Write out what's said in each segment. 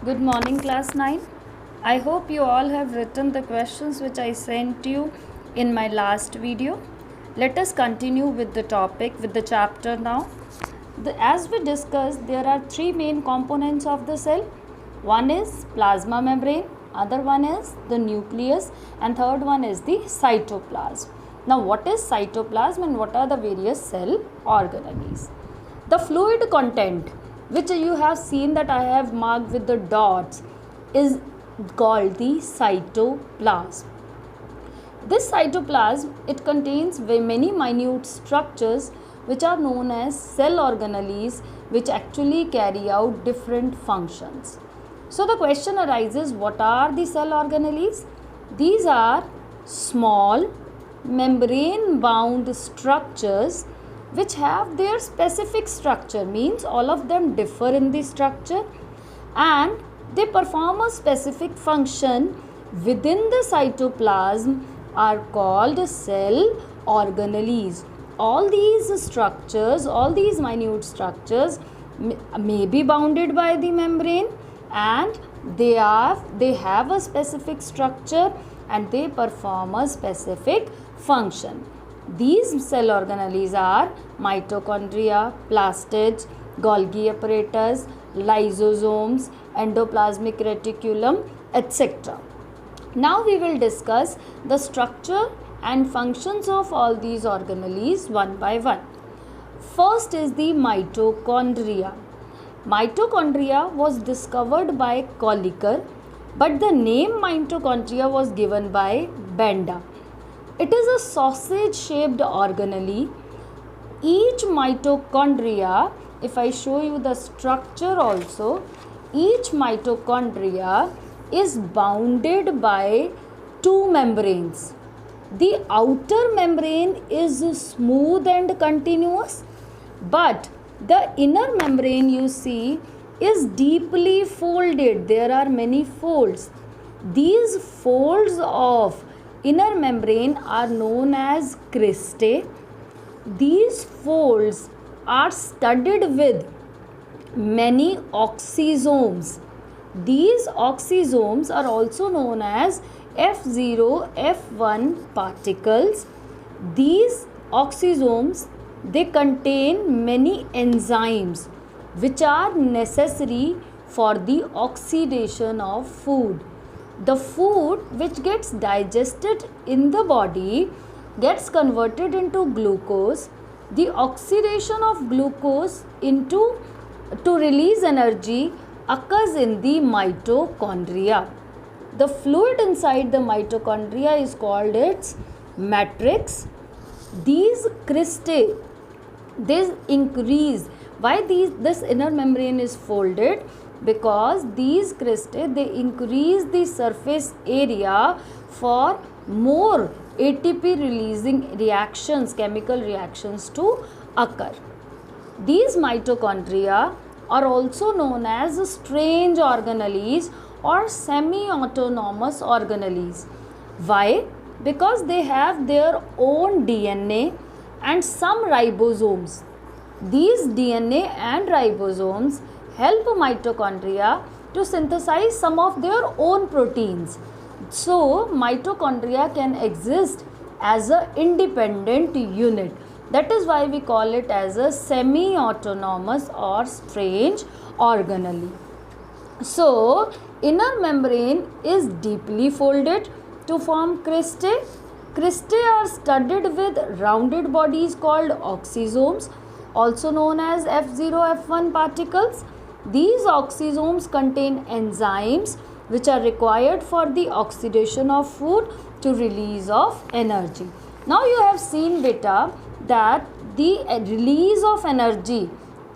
Good morning, class 9. I hope you all have written the questions which I sent you in my last video. Let us continue with the topic, with the chapter now. As we discussed, there are three main components of the cell. One is plasma membrane, other one is the nucleus, and third one is the cytoplasm. Now, what is cytoplasm and what are the various cell organelles? The fluid content, which you have seen that I have marked with the dots, is called the cytoplasm. This cytoplasm, it contains many minute structures which are known as cell organelles, which actually carry out different functions. So the question arises, what are the cell organelles? These are small membrane bound structures which have their specific structure, means all of them differ in the structure and they perform a specific function within the cytoplasm are called cell organelles. All these structures, all these minute structures may be bounded by the membrane and they have a specific structure and they perform a specific function. These cell organelles are mitochondria, plastids, Golgi apparatus, lysosomes, endoplasmic reticulum, etc. Now we will discuss the structure and functions of all these organelles one by one. First is the mitochondria. Mitochondria was discovered by Kolliker, but the name mitochondria was given by Benda. It is a sausage-shaped organelle. Each mitochondria, if I show you the structure also, each mitochondria is bounded by two membranes. The outer membrane is smooth and continuous, but the inner membrane you see is deeply folded. There are many folds. These folds of inner membrane are known as cristae. These folds are studded with many oxysomes. These oxysomes are also known as F0, F1 particles. These oxysomes, they contain many enzymes which are necessary for the oxidation of food. The food which gets digested in the body gets converted into glucose. The oxidation of glucose to release energy occurs in the mitochondria. The fluid inside the mitochondria is called its matrix. These cristae, they increase. Why this inner membrane is folded? Because these cristae, they increase the surface area for more ATP releasing reactions, chemical reactions to occur. These mitochondria are also known as strange organelles or semi-autonomous organelles. Why? Because they have their own DNA and some ribosomes. These DNA and ribosomes help mitochondria to synthesize some of their own proteins. So, mitochondria can exist as an independent unit. That is why we call it as a semi-autonomous or strange organelle. So, inner membrane is deeply folded to form cristae. Cristae are studded with rounded bodies called oxysomes, also known as F0, F1 particles. These oxysomes contain enzymes which are required for the oxidation of food to release of energy. Now you have seen beta that the release of energy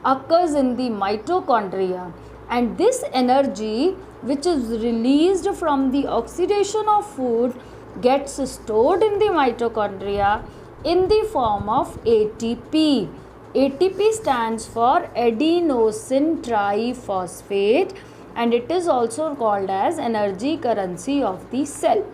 occurs in the mitochondria, and this energy which is released from the oxidation of food gets stored in the mitochondria in the form of ATP. ATP stands for adenosine triphosphate and it is also called as energy currency of the cell.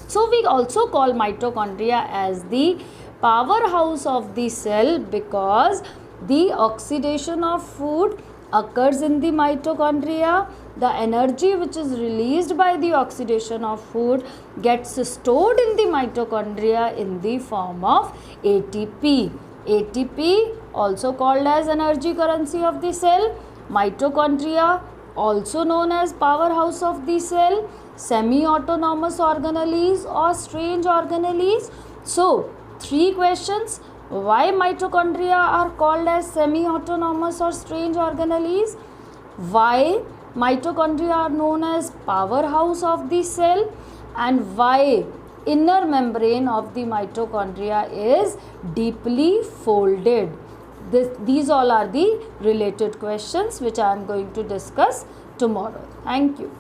So we also call mitochondria as the powerhouse of the cell because the oxidation of food occurs in the mitochondria. The energy which is released by the oxidation of food gets stored in the mitochondria in the form of ATP. ATP, also called as energy currency of the cell. Mitochondria, also known as powerhouse of the cell. Semi-autonomous organelles or strange organelles. So, 3 questions. Why mitochondria are called as semi-autonomous or strange organelles? Why mitochondria are known as powerhouse of the cell? And why inner membrane of the mitochondria is deeply folded? These all are the related questions which I am going to discuss tomorrow. Thank you.